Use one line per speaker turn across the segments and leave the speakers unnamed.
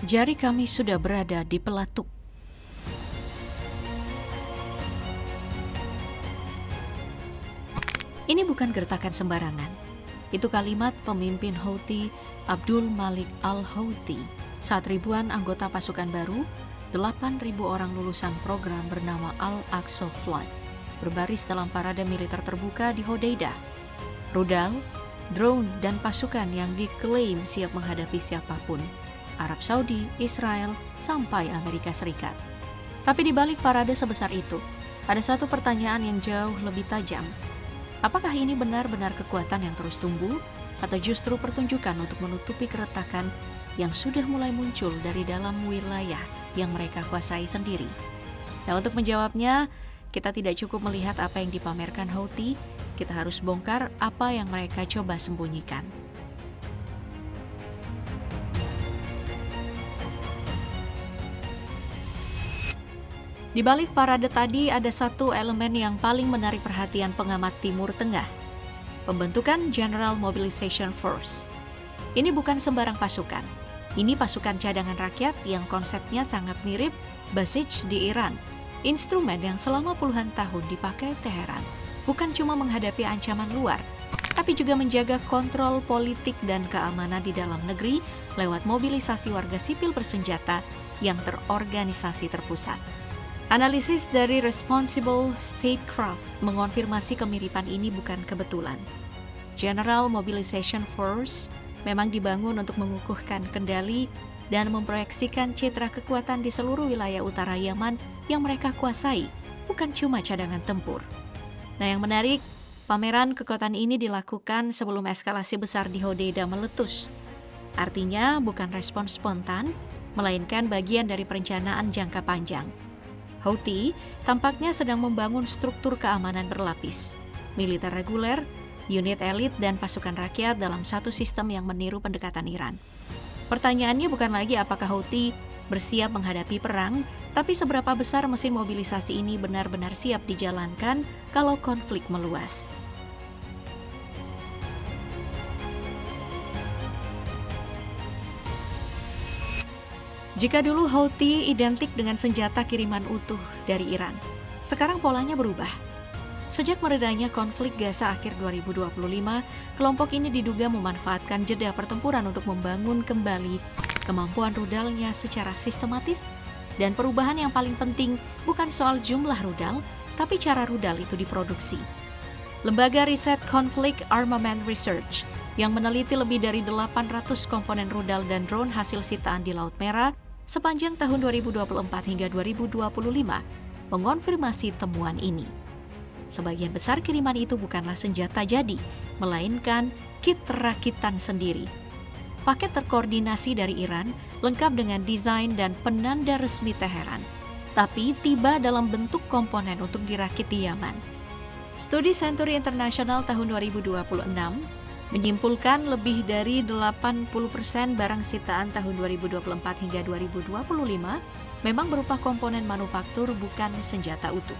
Jari kami sudah berada di pelatuk. Ini bukan gertakan sembarangan. Itu kalimat pemimpin Houthi Abdul Malik al-Houthi saat ribuan anggota pasukan baru, 8.000 orang lulusan program bernama Al-Aqsa Flight, berbaris dalam parade militer terbuka di Hodeidah. Rudal, drone, dan pasukan yang diklaim siap menghadapi siapapun, Arab Saudi, Israel, sampai Amerika Serikat. Tapi di balik parade sebesar itu, ada satu pertanyaan yang jauh lebih tajam. Apakah ini benar-benar kekuatan yang terus tumbuh, atau justru pertunjukan untuk menutupi keretakan yang sudah mulai muncul dari dalam wilayah yang mereka kuasai sendiri? Nah, untuk menjawabnya, kita tidak cukup melihat apa yang dipamerkan Houthi, kita harus bongkar apa yang mereka coba sembunyikan. Di balik parade tadi ada satu elemen yang paling menarik perhatian pengamat Timur Tengah, pembentukan General Mobilization Force. Ini bukan sembarang pasukan. Ini pasukan cadangan rakyat yang konsepnya sangat mirip Basij di Iran, instrumen yang selama puluhan tahun dipakai Teheran, bukan cuma menghadapi ancaman luar, tapi juga menjaga kontrol politik dan keamanan di dalam negeri lewat mobilisasi warga sipil bersenjata yang terorganisasi terpusat. Analisis dari Responsible Statecraft mengonfirmasi kemiripan ini bukan kebetulan. General Mobilization Force memang dibangun untuk mengukuhkan kendali dan memproyeksikan citra kekuatan di seluruh wilayah utara Yaman yang mereka kuasai, bukan cuma cadangan tempur. Nah, yang menarik, pameran kekuatan ini dilakukan sebelum eskalasi besar di Hodeidah meletus. Artinya bukan respon spontan, melainkan bagian dari perencanaan jangka panjang. Houthi tampaknya sedang membangun struktur keamanan berlapis, militer reguler, unit elit, dan pasukan rakyat dalam satu sistem yang meniru pendekatan Iran. Pertanyaannya bukan lagi apakah Houthi bersiap menghadapi perang, tapi seberapa besar mesin mobilisasi ini benar-benar siap dijalankan kalau konflik meluas. Jika dulu Houthi identik dengan senjata kiriman utuh dari Iran, sekarang polanya berubah. Sejak meredanya konflik Gaza akhir 2025, kelompok ini diduga memanfaatkan jeda pertempuran untuk membangun kembali kemampuan rudalnya secara sistematis, dan perubahan yang paling penting bukan soal jumlah rudal, tapi cara rudal itu diproduksi. Lembaga riset Conflict Armament Research yang meneliti lebih dari 800 komponen rudal dan drone hasil sitaan di Laut Merah sepanjang tahun 2024 hingga 2025 mengonfirmasi temuan ini. Sebagian besar kiriman itu bukanlah senjata jadi, melainkan kit rakitan sendiri. Paket terkoordinasi dari Iran lengkap dengan desain dan penanda resmi Teheran, tapi tiba dalam bentuk komponen untuk dirakit di Yaman. Studi Century International tahun 2026 menyimpulkan lebih dari 80% barang sitaan tahun 2024 hingga 2025 memang berupa komponen manufaktur, bukan senjata utuh.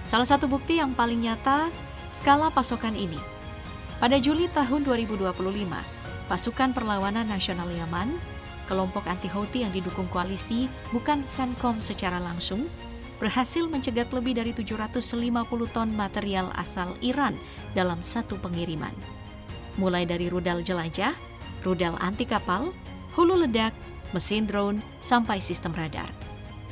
Salah satu bukti yang paling nyata, skala pasokan ini. Pada Juli tahun 2025, pasukan perlawanan nasional Yaman, kelompok anti-Houthi yang didukung koalisi, bukan CENTCOM secara langsung, berhasil mencegat lebih dari 750 ton material asal Iran dalam satu pengiriman. Mulai dari rudal jelajah, rudal anti kapal, hulu ledak, mesin drone, sampai sistem radar.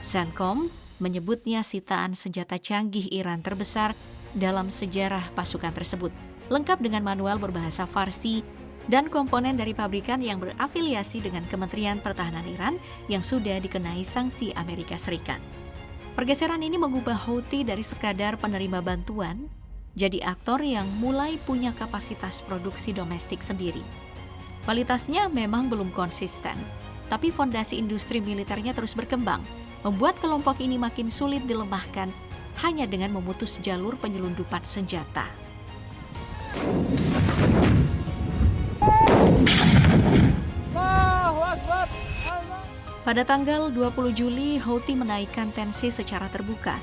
CENTCOM menyebutnya sitaan senjata canggih Iran terbesar dalam sejarah pasukan tersebut, lengkap dengan manual berbahasa Farsi dan komponen dari pabrikan yang berafiliasi dengan Kementerian Pertahanan Iran yang sudah dikenai sanksi Amerika Serikat. Pergeseran ini mengubah Houthi dari sekadar penerima bantuan jadi aktor yang mulai punya kapasitas produksi domestik sendiri. Kualitasnya memang belum konsisten, tapi fondasi industri militernya terus berkembang, membuat kelompok ini makin sulit dilemahkan hanya dengan memutus jalur penyelundupan senjata. Pada tanggal 20 Juli, Houthi menaikkan tensi secara terbuka.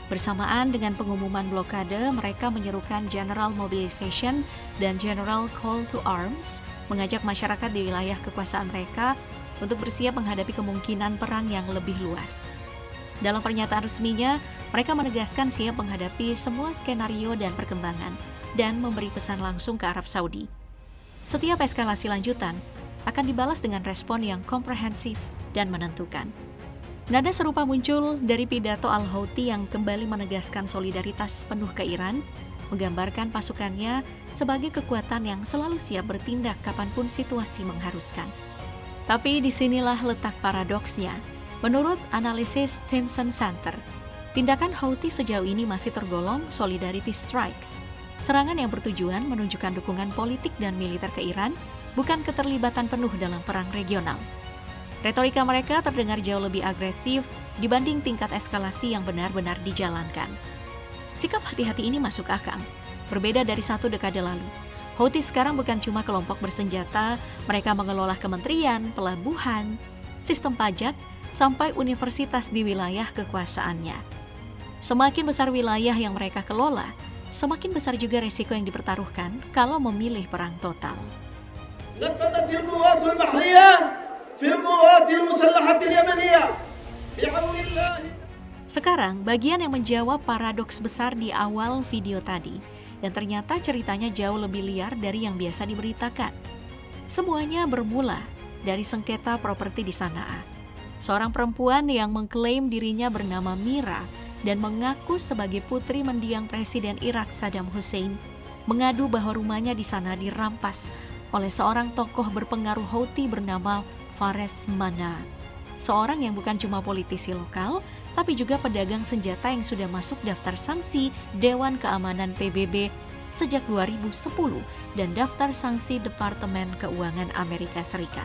Bersamaan dengan pengumuman blokade, mereka menyerukan General Mobilization dan General Call to Arms, mengajak masyarakat di wilayah kekuasaan mereka untuk bersiap menghadapi kemungkinan perang yang lebih luas. Dalam pernyataan resminya, mereka menegaskan siap menghadapi semua skenario dan perkembangan, dan memberi pesan langsung ke Arab Saudi. Setiap eskalasi lanjutan akan dibalas dengan respon yang komprehensif dan menentukan. Nada serupa muncul dari pidato Al-Houthi yang kembali menegaskan solidaritas penuh ke Iran, menggambarkan pasukannya sebagai kekuatan yang selalu siap bertindak kapanpun situasi mengharuskan. Tapi disinilah letak paradoksnya. Menurut analisis Thomson Center, tindakan Houthi sejauh ini masih tergolong solidarity strikes, serangan yang bertujuan menunjukkan dukungan politik dan militer ke Iran, bukan keterlibatan penuh dalam perang regional. Retorika mereka terdengar jauh lebih agresif dibanding tingkat eskalasi yang benar-benar dijalankan. Sikap hati-hati ini masuk akal. Berbeda dari 1 dekade lalu, Houthi sekarang bukan cuma kelompok bersenjata, mereka mengelola kementerian, pelabuhan, sistem pajak, sampai universitas di wilayah kekuasaannya. Semakin besar wilayah yang mereka kelola, semakin besar juga resiko yang dipertaruhkan kalau memilih perang total.
نفذت القوات البحرية في القوات المسلحة اليمنية بعون الله.
Sekarang, bagian yang menjawab paradoks besar di awal video tadi, dan ternyata ceritanya jauh lebih liar dari yang biasa diberitakan. Semuanya bermula dari sengketa properti di Sana'a. Seorang perempuan yang mengklaim dirinya bernama Mira dan mengaku sebagai putri mendiang Presiden Irak Saddam Hussein, mengadu bahwa rumahnya di sana dirampas oleh seorang tokoh berpengaruh Houthi bernama Fares Mana. Seorang yang bukan cuma politisi lokal, tapi juga pedagang senjata yang sudah masuk daftar sanksi Dewan Keamanan PBB sejak 2010 dan daftar sanksi Departemen Keuangan Amerika Serikat.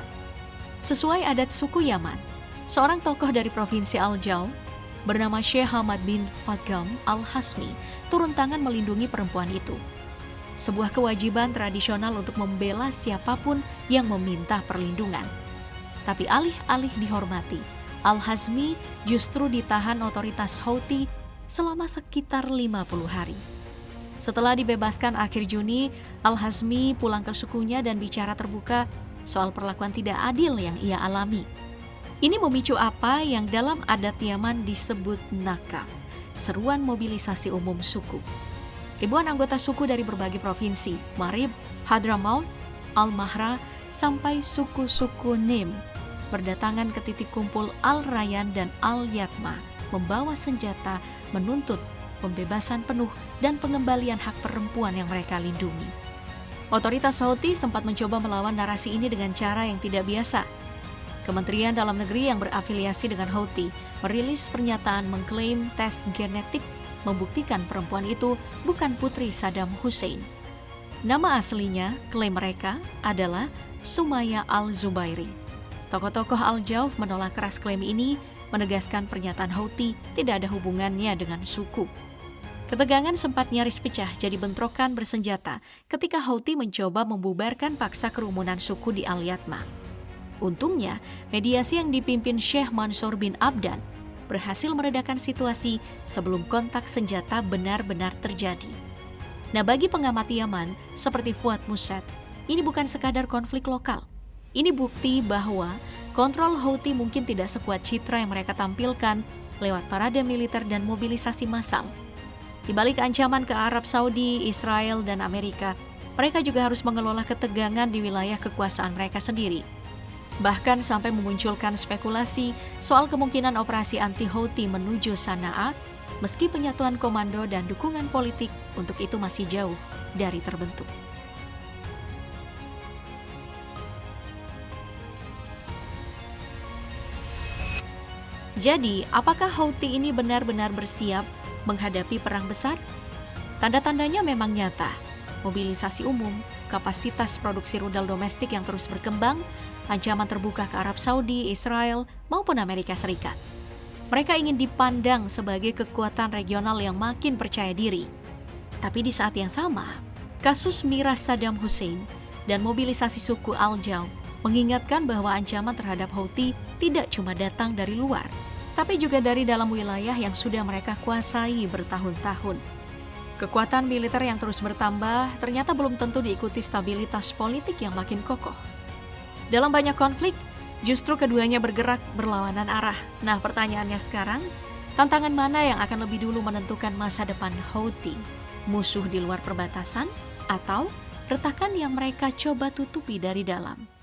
Sesuai adat suku Yaman, seorang tokoh dari Provinsi Al-Jaw bernama Sheikh Hamad bin Fatham Al-Hasmi turun tangan melindungi perempuan itu. Sebuah kewajiban tradisional untuk membela siapapun yang meminta perlindungan. Tapi alih-alih dihormati, Al-Hasmi justru ditahan otoritas Houthi selama sekitar 50 hari. Setelah dibebaskan akhir Juni, Al-Hasmi pulang ke sukunya dan bicara terbuka soal perlakuan tidak adil yang ia alami. Ini memicu apa yang dalam adat Yaman disebut nakaf, seruan mobilisasi umum suku. Ribuan anggota suku dari berbagai provinsi, Marib, Hadramaut, Al-Mahra, sampai suku-suku Nim, berdatangan ke titik kumpul Al-Rayan dan Al-Yatma, membawa senjata menuntut pembebasan penuh dan pengembalian hak perempuan yang mereka lindungi. Otoritas Houthi sempat mencoba melawan narasi ini dengan cara yang tidak biasa. Kementerian Dalam Negeri yang berafiliasi dengan Houthi merilis pernyataan mengklaim tes genetik membuktikan perempuan itu bukan putri Saddam Hussein. Nama aslinya, klaim mereka, adalah Sumaya Al-Zubairi. Tokoh-tokoh Al-Jauf menolak keras klaim ini, menegaskan pernyataan Houthi tidak ada hubungannya dengan suku. Ketegangan sempat nyaris pecah jadi bentrokan bersenjata ketika Houthi mencoba membubarkan paksa kerumunan suku di Al-Yatma. Untungnya, mediasi yang dipimpin Sheikh Mansur bin Abdan berhasil meredakan situasi sebelum kontak senjata benar-benar terjadi. Nah, bagi pengamat Yaman seperti Fuad Musad, ini bukan sekadar konflik lokal. Ini bukti bahwa kontrol Houthi mungkin tidak sekuat citra yang mereka tampilkan lewat parade militer dan mobilisasi massal. Di balik ancaman ke Arab Saudi, Israel, dan Amerika, mereka juga harus mengelola ketegangan di wilayah kekuasaan mereka sendiri. Bahkan sampai memunculkan spekulasi soal kemungkinan operasi anti-Houthi menuju Sana'a, meski penyatuan komando dan dukungan politik untuk itu masih jauh dari terbentuk. Jadi, apakah Houthi ini benar-benar bersiap menghadapi perang besar? Tanda-tandanya memang nyata. Mobilisasi umum, kapasitas produksi rudal domestik yang terus berkembang, ancaman terbuka ke Arab Saudi, Israel, maupun Amerika Serikat. Mereka ingin dipandang sebagai kekuatan regional yang makin percaya diri. Tapi di saat yang sama, kasus miras Saddam Hussein dan mobilisasi suku Al-Jaw mengingatkan bahwa ancaman terhadap Houthi tidak cuma datang dari luar, tapi juga dari dalam wilayah yang sudah mereka kuasai bertahun-tahun. Kekuatan militer yang terus bertambah ternyata belum tentu diikuti stabilitas politik yang makin kokoh. Dalam banyak konflik, Justru keduanya bergerak berlawanan arah. Nah, pertanyaannya sekarang, tantangan mana yang akan lebih dulu menentukan masa depan Houthi? Musuh di luar perbatasan atau retakan yang mereka coba tutupi dari dalam?